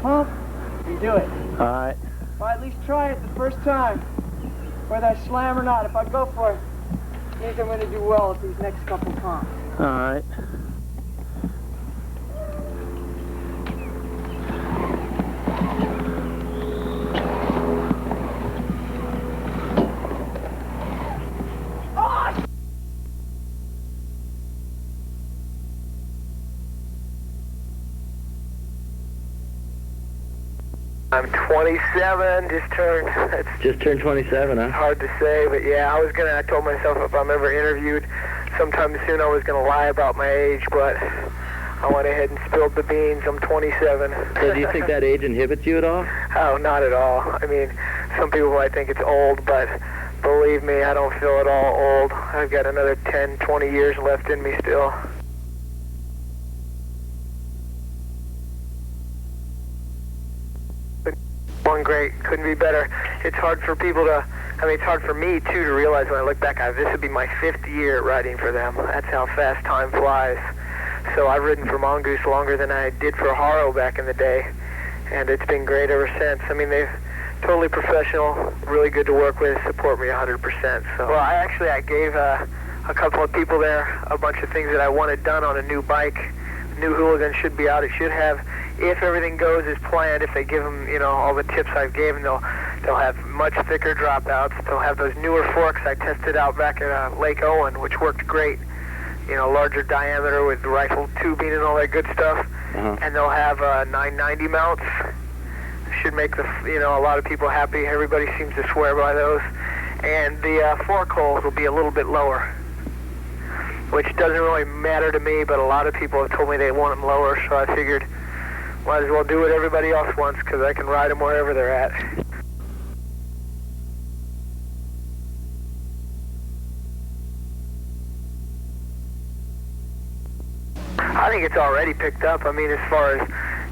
pump, you do it. All right. Or at least try it the first time, whether I slam or not. If I go for it, it means I'm going to do well at these next couple pumps. All right. I'm 27, Just turned 27, huh? hard to say, but yeah, I told myself if I'm ever interviewed sometime soon I was going to lie about my age, but I went ahead and spilled the beans. I'm 27. So do you think that age inhibits you at all? Oh, not at all. I mean, some people might think it's old, but believe me, I don't feel at all old. I've got another 10, 20 years left in me still. One great, couldn't be better. It's hard for people to, it's hard for me too to realize when I look back, this would be my 5th year riding for them. That's how fast time flies. So I've ridden for Mongoose longer than I did for Haro back in the day, and it's been great ever since. I mean, they've totally professional, really good to work with, support me 100%. So, well, I gave a couple of people there a bunch of things that I wanted done on a new bike. New Hooligan should be out. It should have, if everything goes as planned, if they give them, all the tips I've given, they'll have much thicker dropouts. They'll have those newer forks I tested out back at Lake Owen, which worked great. Larger diameter with rifle tubing and all that good stuff. And they'll have 990 mounts. Should make a lot of people happy. Everybody seems to swear by those. And the fork holes will be a little bit lower, which doesn't really matter to me, but a lot of people have told me they want them lower, so I figured might as well do what everybody else wants, because I can ride them wherever they're at. I think it's already picked up. I mean, as far as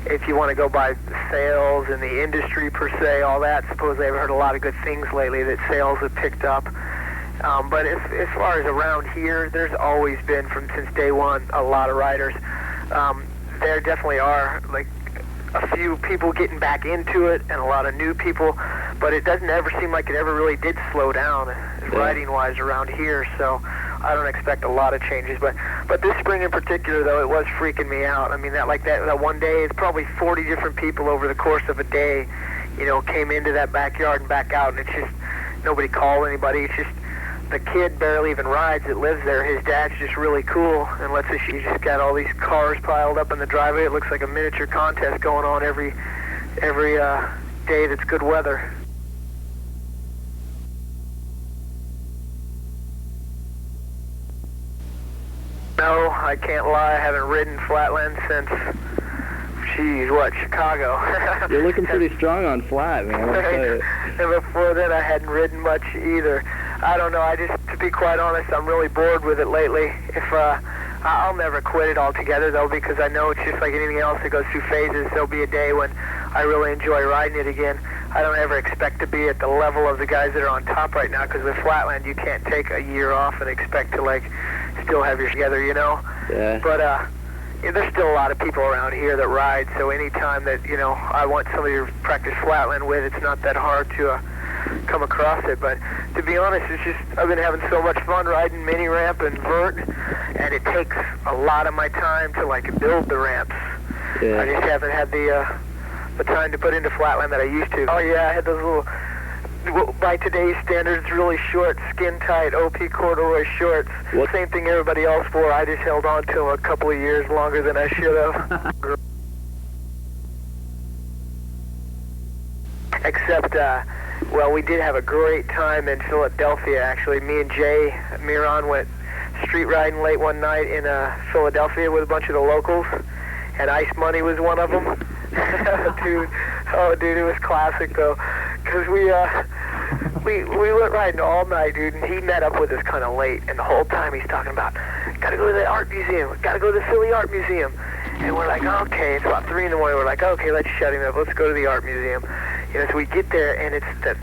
if you want to go by sales and the industry per se, all that, supposedly I've heard a lot of good things lately that sales have picked up. But as far as around here, there's always been, since day one, a lot of riders. There definitely are, like, a few people getting back into it and a lot of new people, but it doesn't ever seem like it ever really did slow down riding-wise around here, so I don't expect a lot of changes. But this spring in particular, though, it was freaking me out. I mean, that one day, it's probably 40 different people over the course of a day, came into that backyard and back out, and it's just, nobody called anybody. It's just, the kid barely even rides that lives there. His dad's just really cool, and let's say she's just got all these cars piled up in the driveway. It looks like a miniature contest going on every day that's good weather. No, I can't lie. I haven't ridden flatland since, Chicago. You're looking pretty strong on flat, man. I'll tell you. And before that, I hadn't ridden much either. I don't know. To be quite honest, I'm really bored with it lately. I'll never quit it altogether, though, because I know it's just like anything else that goes through phases. There'll be a day when I really enjoy riding it again. I don't ever expect to be at the level of the guys that are on top right now, because with flatland, you can't take a year off and expect to, still have your together, Yeah. But, there's still a lot of people around here that ride, so anytime that, I want somebody to practice flatland with, it's not that hard to come across it. But to be honest, it's just, I've been having so much fun riding mini ramp and vert, and it takes a lot of my time to, build the ramps. Yeah. I just haven't had the time to put into flatland that I used to. Oh yeah, I had those little, by today's standards, really short, skin-tight OP corduroy shorts. What? Same thing everybody else wore. I just held on to them a couple of years longer than I should have. Except, we did have a great time in Philadelphia, actually. Me and Jay Miron went street riding late one night in Philadelphia with a bunch of the locals, and Ice Money was one of them. Dude, it was classic, though, because we went riding all night, dude, and he met up with us kind of late, and the whole time he's talking about, gotta go to the art museum, gotta go to the Philly Art Museum, and we're like, okay, it's about 3 in the morning, we're like, okay, let's shut him up, let's go to the art museum. So we get there, and it's this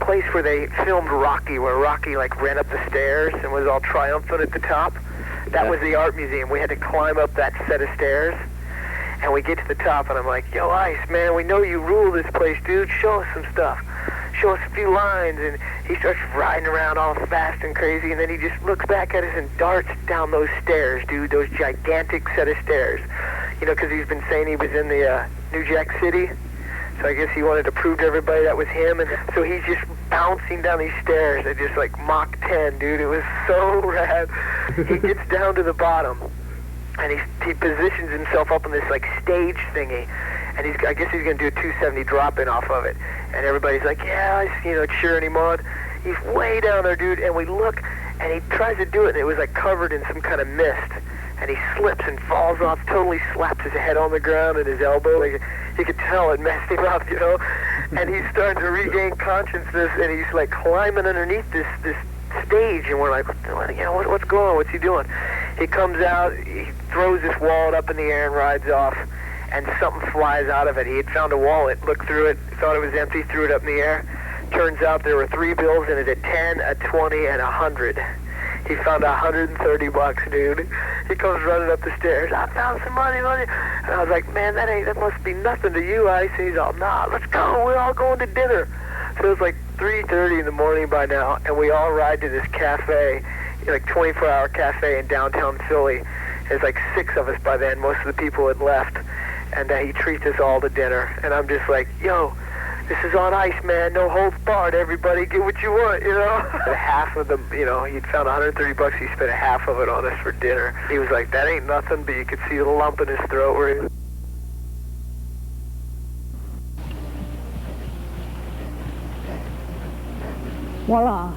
place where they filmed Rocky, where Rocky, ran up the stairs and was all triumphant at the top. That was the art museum. We had to climb up that set of stairs. And we get to the top, and I'm like, yo, Ice, man, we know you rule this place, dude. Show us some stuff. Show us a few lines. And he starts riding around all fast and crazy, and then he just looks back at us and darts down those stairs, dude, those gigantic set of stairs. You know, because he's been saying he was in the New Jack City. So I guess he wanted to prove to everybody that was him. And so he's just bouncing down these stairs at just like Mach 10, dude. It was so rad. He gets down to the bottom. And he positions himself up on this like stage thingy, and I guess he's gonna do a 270 drop-in off of it. And everybody's like, yeah, cheering him on. He's way down there, dude. And we look, and he tries to do it, and it was like covered in some kind of mist. And he slips and falls off, totally slaps his head on the ground and his elbow. Like, you could tell it messed him up, you know. And he's starting to regain consciousness, and he's like climbing underneath this stage, and we're like, what's going on? What's he doing? He comes out, he throws this wallet up in the air and rides off, and something flies out of it. He had found a wallet, looked through it, thought it was empty, threw it up in the air. Turns out there were 3 bills in it, a 10, a 20, and 100. He found $130, dude. He comes running up the stairs. I found some money. And I was like, man, that must be nothing to you, Ice. And he's all, nah, let's go. We're all going to dinner. So it's like 3:30 in the morning by now, and we all ride to this cafe, like 24-hour cafe in downtown Philly. There's like 6 of us by then. Most of the people had left, and he treats us all to dinner. And I'm just like, yo, this is on Ice, man. No holds barred. Everybody get what you want, you know? Half of them, he'd found $130. He spent half of it on us for dinner. He was like, that ain't nothing, but you could see the lump in his throat where he... Voila.